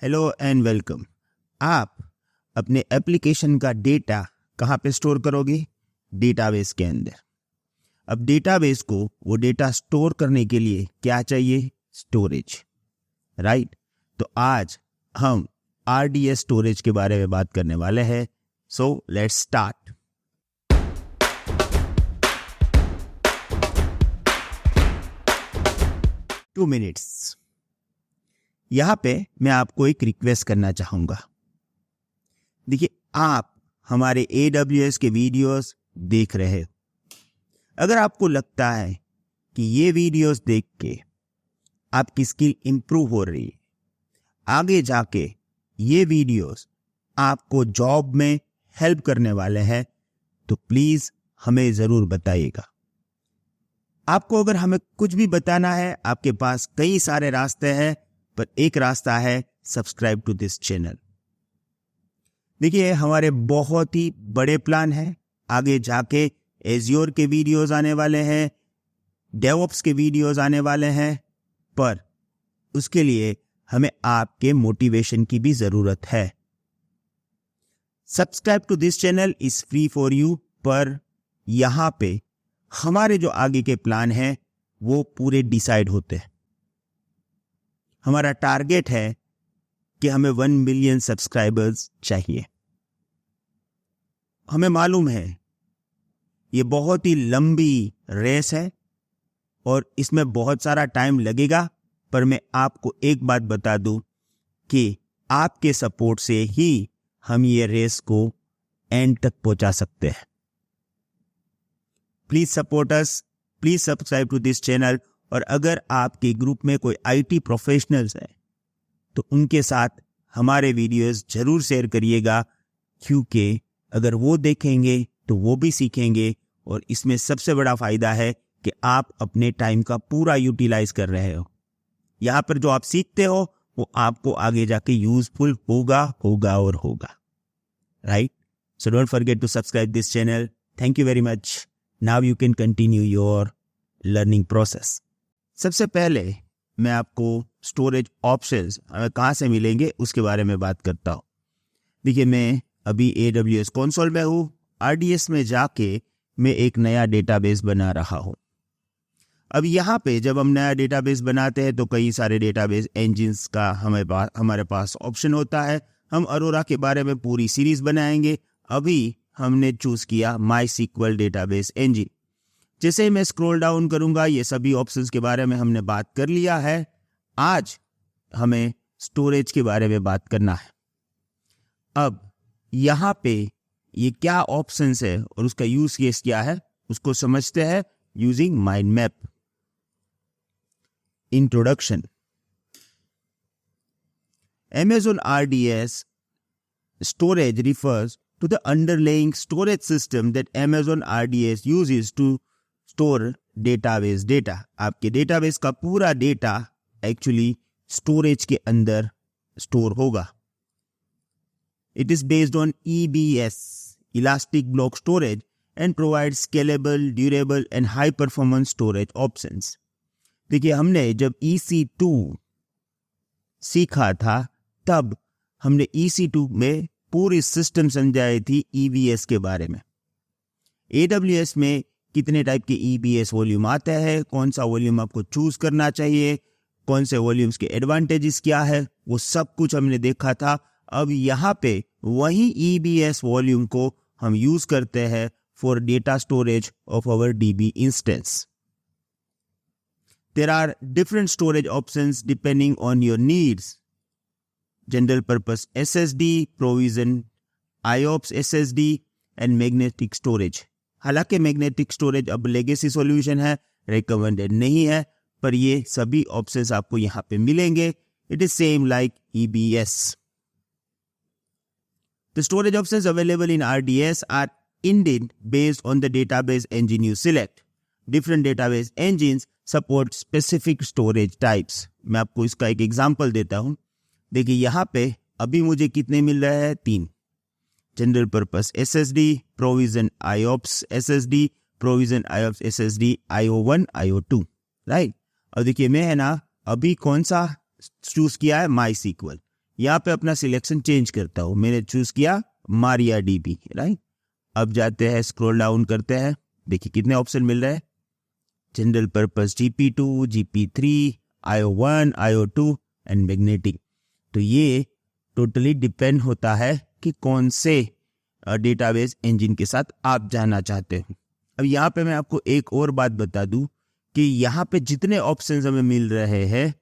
Hello and welcome. आप अपने application का डेटा कहाँ पे स्टोर करोगे? डेटाबेस के अंदर। अब डेटाबेस को वो डेटा स्टोर करने के लिए क्या चाहिए? Storage, right? तो आज हम RDS स्टोरेज के बारे में बात करने वाले हैं। So let's start. Two minutes. यहाँ पे मैं आपको एक रिक्वेस्ट करना चाहूँगा। देखिए, आप हमारे AWS के वीडियोस देख रहे हो। अगर आपको लगता है कि ये वीडियोस देख के आपकी स्किल इंप्रूव हो रही है, आगे जाके ये वीडियोस आपको जॉब में हेल्प करने वाले हैं, तो प्लीज़ हमें ज़रूर बताइएगा। आपको अगर हमें कुछ भी बताना है, आपके पास कई सारे रास्ते हैं, पर एक रास्ता है सब्सक्राइब टू दिस चैनल। देखिए, हमारे बहुत ही बड़े प्लान हैं। आगे जाके एज्योर के वीडियोस आने वाले हैं, डेवऑप्स के वीडियोस आने वाले हैं, पर उसके लिए हमें आपके मोटिवेशन की भी जरूरत है। Subscribe to this channel is free for you, पर यहाँ पे हमारे जो आगे के प्लान हैं वो पूरे डिसाइड होते हैं। हमारा टारगेट है कि हमें 1 मिलियन सब्सक्राइबर्स चाहिए। हमें मालूम है ये बहुत ही लंबी रेस है और इसमें बहुत सारा टाइम लगेगा, पर मैं आपको एक बात बता दूं कि आपके सपोर्ट से ही हम ये रेस को एंड तक पहुंचा सकते हैं। Please support us, please subscribe to this channel. और अगर आपके ग्रुप में कोई IT प्रोफेशनल्स हैं तो उनके साथ हमारे वीडियोस जरूर शेयर करिएगा, क्योंकि अगर वो देखेंगे तो वो भी सीखेंगे। और इसमें सबसे बड़ा फायदा है कि आप अपने टाइम का पूरा यूटिलाइज कर रहे हो। यहाँ पर जो आप सीखते हो वो आपको आगे जाके यूजफुल होगा, right? So don't forget to subscribe this channel. Thank you very much. Now you can continue your learning process. सबसे पहले मैं आपको स्टोरेज ऑप्शंस हमें कहाँ से मिलेंगे उसके बारे में बात करता हूँ। देखिए, मैं अभी AWS कंसोल में हूँ। RDS में जाके मैं एक नया डेटाबेस बना रहा हूँ। अब यहाँ पे जब हम नया डेटाबेस बनाते हैं तो कई सारे डेटाबेस इंजिन्स का हमारे पास ऑप्शन होता है। हम अरोरा के बारे में पूरी सीरीज बनाएंगे। अभी हमने चूज किया MySQL डेटाबेस इंजिन। जैसे ही मैं स्क्रॉल डाउन करूंगा, ये सभी ऑप्शंस के बारे में हमने बात कर लिया है। आज हमें स्टोरेज के बारे में बात करना है। अब यहाँ पे ये क्या ऑप्शंस है और उसका यूज केस क्या है उसको समझते हैं using mind map. Introduction. Amazon RDS storage refers to the underlying storage system that Amazon RDS uses to store database data। आपके डेटाबेस का पूरा डेटा एक्चुअली स्टोरेज के अंदर स्टोर होगा। It is based on EBS, Elastic Block Storage, and provides scalable, durable and high performance storage options। देखिए, हमने जब EC2 सीखा था तब हमने EC2 में पूरी सिस्टम समझाई थी EBS के बारे में। AWS में कितने टाइप के EBS वॉल्यूम आते हैं, कौन सा वॉल्यूम आपको चूज करना चाहिए, कौन से वॉल्यूम्स के एडवांटेजेस क्या है, वो सब कुछ हमने देखा था। अब यहाँ पे वही EBS वॉल्यूम को हम यूज करते हैं for data storage of our DB instance. There are different storage options depending on your needs. General purpose SSD, provision IOPS SSD and magnetic storage। हालांकि मैग्नेटिक स्टोरेज अब लेगेसी सॉल्यूशन है, recommended नहीं है, पर ये सभी ऑप्शंस आपको यहाँ पे मिलेंगे। It is same like EBS। The storage options available in RDS are indeed based on the database engine you select. Different database engines support specific storage types। मैं आपको इसका एक एग्जांपल देता हूं। देखिए, यहाँ पे अभी मुझे कितने मिल रहे हैं? 3। General purpose SSD, provision IOPS SSD, provision IOPS SSD IO1 IO2, right? और देखिए, मैं है ना अभी कौन सा चूज किया है? MySQL। यहाँ पे अपना सिलेक्शन चेंज करता हूँ। मैंने चूज किया MariaDB, राइट। अब जाते हैं, स्क्रॉल डाउन करते हैं, देखिए कितने ऑप्शन मिल रहे हैं। General purpose GP2, GP3, IO1, IO2 and magnetic. तो ये टोटली डिपेंड होता है कि कौन से डेटाबेस इंजन के साथ आप जाना चाहते हो। अब यहाँ पे मैं आपको एक और बात बता दूं कि यहाँ पे जितने ऑप्शंस हमें मिल रहे हैं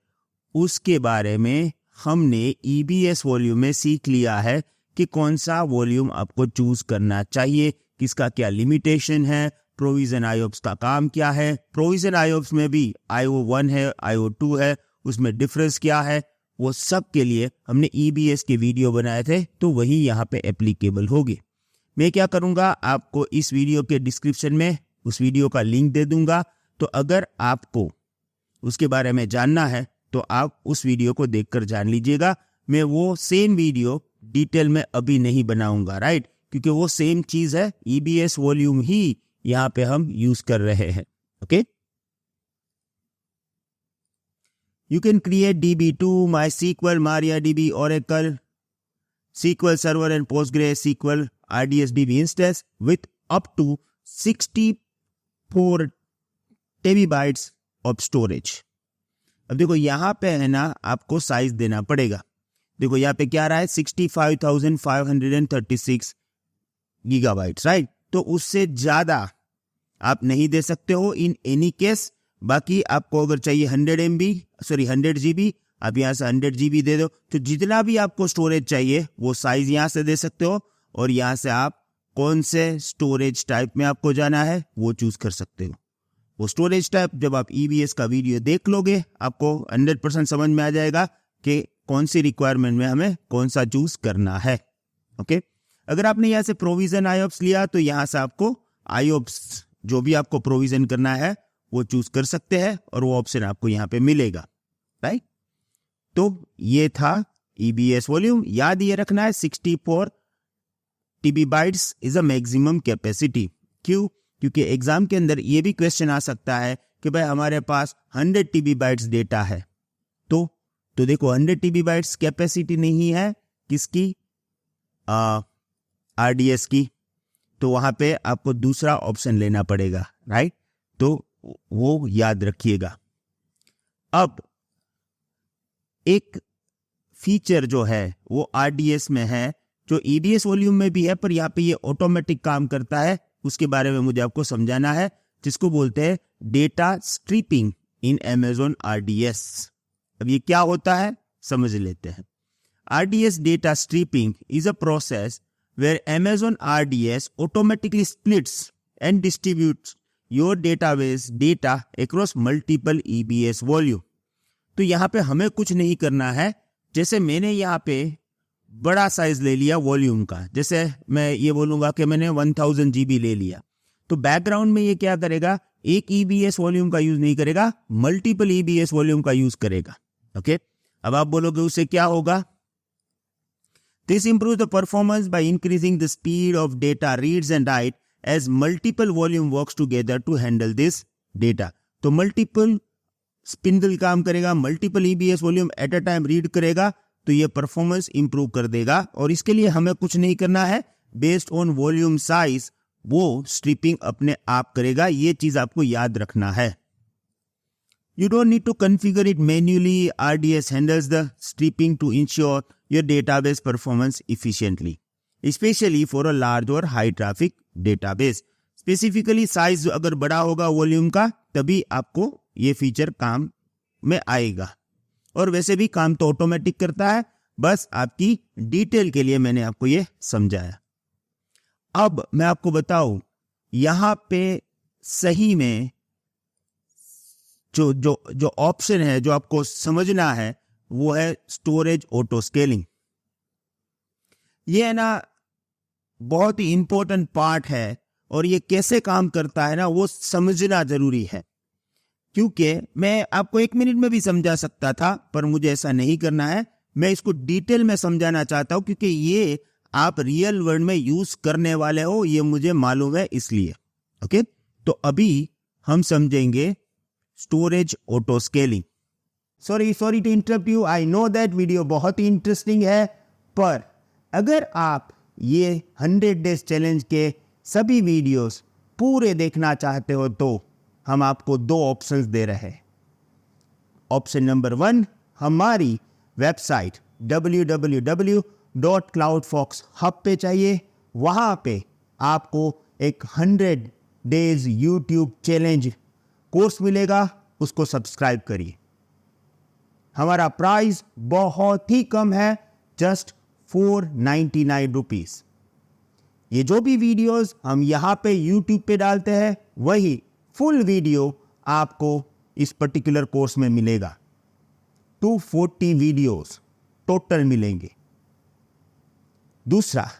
उसके बारे में हमने EBS वॉल्यूम में सीख लिया है कि कौन सा वॉल्यूम आपको चूज करना चाहिए, किसका क्या लिमिटेशन है, प्रोविजन IOPS का काम क्या है। प्रोविजन IOPS में भी IO1 है, IO2 है, उसमें डिफरेंस क्या है, वो सब के लिए हमने EBS के वीडियो बनाए थे, तो वही यहाँ पे एप्लीकेबल होगी। मैं क्या करूँगा, आपको इस वीडियो के डिस्क्रिप्शन में उस वीडियो का लिंक दे दूंगा, तो अगर आपको उसके बारे में जानना है तो आप उस वीडियो को देखकर जान लीजिएगा। मैं वो सेम वीडियो डिटेल में अभी नहीं बनाऊंगा, राइट, क्योंकि वो सेम चीज है, EBS वॉल्यूम ही यहाँ पे हम यूज कर रहे हैं। Okay, you can create DB2, MySQL, MariaDB, Oracle, SQL Server and PostgreSQL RDS-DB instance with up to 64 TB of storage। अब देखो यहाँ पे है ना, आपको साइज देना पड़ेगा। देखो यहाँ पे क्या रहा है, 65,536 गीगाबाइट्स, राइट। तो उससे ज्यादा आप नहीं दे सकते हो इन एनी केस। बाकी आपको अगर चाहिए 100 GB, आप यहाँ से 100 GB दे दो। तो जितना भी आपको स्टोरेज चाहिए वो साइज यहाँ से दे सकते हो, और यहाँ से आप कौन से स्टोरेज टाइप में आपको जाना है वो चूज कर सकते हो। वो स्टोरेज टाइप जब आप EBS का वीडियो देख लोगे आपको 100% समझ में आ जाएगा कि कौन सी रिक्वायरमेंट में हमें कौन सा चूज करना है। ओके, अगर आपने यहाँ से प्रोविजन IOPS लिया तो यहाँ से आपको IOPS जो भी आपको प्रोविजन करना है वो चूज कर सकते हैं, और वो ऑप्शन आपको यहाँ पे मिलेगा, राइट। तो ये था EBS वॉल्यूम। याद ये रखना है 64 TB is a maximum capacity. क्यों? क्योंकि एग्जाम के अंदर ये भी क्वेश्चन आ सकता है कि भाई हमारे पास 100 TB डेटा है, तो देखो 100 TB कैपेसिटी नहीं है किसकी, RDS की, तो वहां पे आपको दूसरा ऑप्शन लेना पड़ेगा, राइट। तो वो याद रखिएगा। अब एक फीचर जो है वो RDS में है, जो EBS वॉल्यूम में भी है, पर यहाँ पे ये ऑटोमेटिक काम करता है, उसके बारे में मुझे आपको समझाना है, जिसको बोलते हैं डेटा स्ट्रिपिंग इन Amazon RDS। अब ये क्या होता है समझ लेते हैं। RDS data striping is a process where Amazon RDS automatically splits and distributes your database data across multiple EBS volume। तो यहाँ पे हमें कुछ नहीं करना है। जैसे मैंने यहाँ पे बड़ा साइज ले लिया वॉल्यूम का, जैसे मैं ये बोलूंगा कि मैंने 1000 GB ले लिया, तो बैकग्राउंड में ये क्या करेगा, एक EBS वॉल्यूम का यूज नहीं करेगा, मल्टीपल EBS वॉल्यूम का यूज करेगा। ओके, अब आप बोलोगे उससे क्या होगा। This improve the performance by increasing the speed of data reads and write as multiple volume works together to handle this data. तो मल्टीपल स्पिंडल काम करेगा, multiple EBS volume at a time read करेगा, तो ये performance improve कर देगा। और इसके लिए हमें कुछ नहीं करना है, बेस्ड ऑन वॉल्यूम साइज वो स्ट्रिपिंग अपने आप करेगा। ये चीज आपको याद रखना है। You don't need to configure it manually. RDS handles the stripping to ensure your database performance efficiently, especially for a large or high traffic database. Specifically size अगर बड़ा होगा वॉल्यूम का, तभी आपको ये फीचर काम में आएगा। और वैसे भी काम तो ऑटोमेटिक करता है, बस आपकी डिटेल के लिए मैंने आपको ये समझाया। अब मैं आपको बताऊं, यहां पे सही में जो ऑप्शन है जो आपको समझना है वो है स्टोरेज ऑटो स्केलिंग। ये है ना बहुत ही इंपॉर्टेंट पार्ट है, और ये कैसे काम करता है ना वो समझना जरूरी है। क्योंकि मैं आपको 1 मिनट में भी समझा सकता था, पर मुझे ऐसा नहीं करना है। मैं इसको डिटेल में समझाना चाहता हूं, क्योंकि ये आप रियल वर्ल्ड में यूज करने वाले हो, ये मुझे मालूम है इसलिए। ओके, तो अभी हम समझेंगे storage auto scaling. Sorry to interrupt you, I know that video बहुत ही इंटरेस्टिंग है, पर अगर आप ये 100 डेज चैलेंज के सभी वीडियोस पूरे देखना चाहते हो तो हम आपको 2 ऑप्शंस दे रहे हैं। ऑप्शन नंबर 1, हमारी वेबसाइट www.cloudfoxhub पे चाहिए। वहाँ पे आपको एक 100 डेज यूट्यूब चैलेंज कोर्स मिलेगा, उसको सब्सक्राइब करिए। हमारा प्राइस बहुत ही कम है, जस्ट 499 रुपीज़। ये जो भी वीडियोस हम यहाँ पे यूट्यूब पे डालते हैं वही फुल वीडियो आपको इस पर्टिकुलर कोर्स में मिलेगा। 240 वीडियोस टोटल मिलेंगे। दूसरा,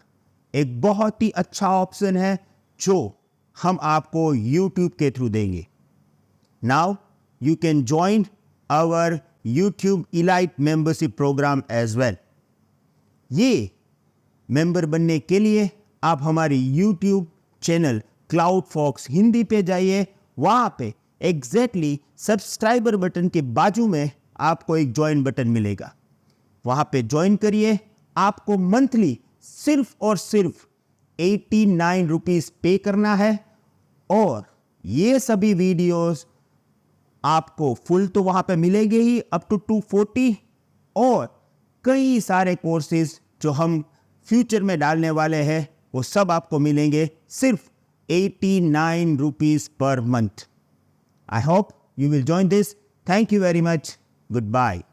एक बहुत ही अच्छा ऑप्शन है जो हम आपको यूट्यूब के थ्रू देंगे। Now you can join our YouTube elite membership program as well. ये मेंबर बनने के लिए आप हमारी YouTube channel Cloud Fox Hindi पे जाइए। वहाँ पे एग्जैक्टली सब्सक्राइबर बटन के बाजू में आपको एक ज्वाइन बटन मिलेगा। वहाँ पे ज्वाइन करिए। आपको मंथली सिर्फ और सिर्फ 89 रुपीज़ पे करना है और ये सभी वीडियोस आपको फुल तो वहाँ पे मिलेंगे ही, अप टू 240, और कई सारे कोर्सेज जो हम फ्यूचर में डालने वाले हैं वो सब आपको मिलेंगे सिर्फ 89 rupees per month. I hope you will join this. Thank you very much. Goodbye.